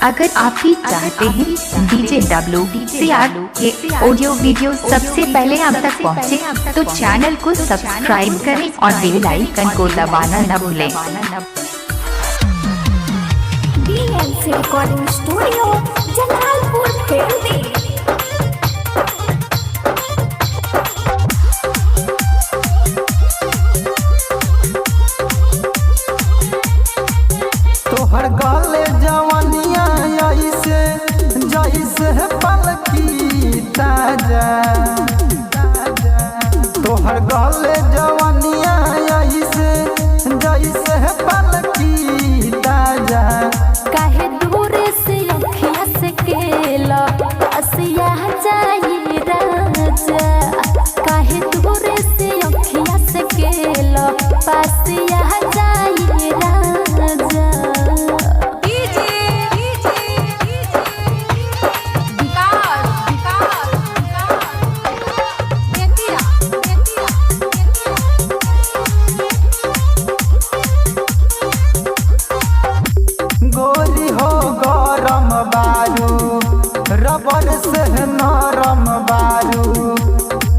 अगर आप भी चाहते हैं डीजे डब्लू CR के ऑडियो वीडियो सबसे पहले आप तक पहुंचे, तो चैनल को सब्सक्राइब करें और बेल आइकन को दबाना न भूलें। BNC रिकॉर्डिंग स्टूडियो जलालपुर खेलदी। तोहर गले जवनिया ऐसे जैसे पलकी ताजा, तोहर गले जवनिया ऐसे जैसे पलकी ताजा। काहे दूर से अखिया से केला असिया जाई राजा, काहे दूर से अखिया से केला पासिया जाई राजा। गोरी हो गरम बारू, रबर से नरम बारू,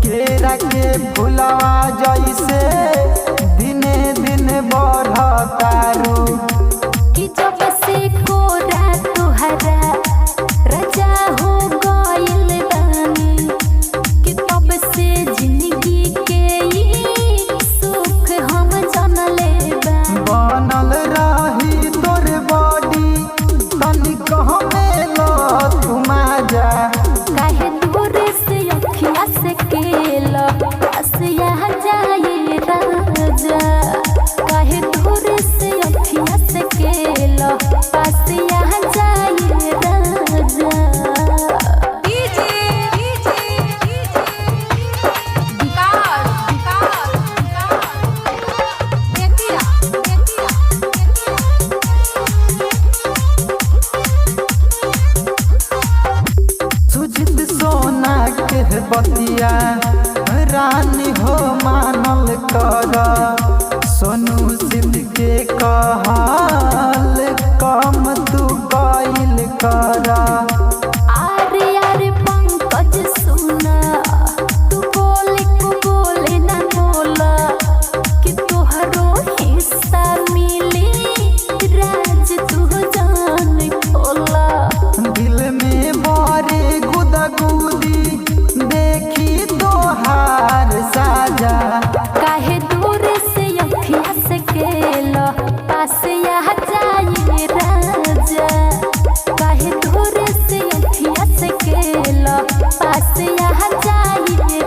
केरा के फुलवा जैसे दिने दिन बढ़तारू। कि जब से कोरा तुहरा रजा हो गइल बानी, कि तब से जिंदगी के ई सुख हम जानले बानी। बनल रही तोर बॉडी तनिक हमें लो तुमा जा। काहे दूर से अखिया से केला असिया जाए राजा, काहे दूर से अखिया से केला पासिया जाए राजा। सुजित सोना के बतिया रानी हो मानल कर, सोनू सिंह के कहल कम तू गइल कर। आरे पंकज सुना, तू बोले को बोले ना बोला, कि तोहरो हिस्सा मिली राज तू जान खोला। दिल में बारे गुदगुदी देखी तोहार साजा। काहे दूर से अखिया से केला पासिया जाए राजा, काहे दूर से अखिया से केला पासिया जाए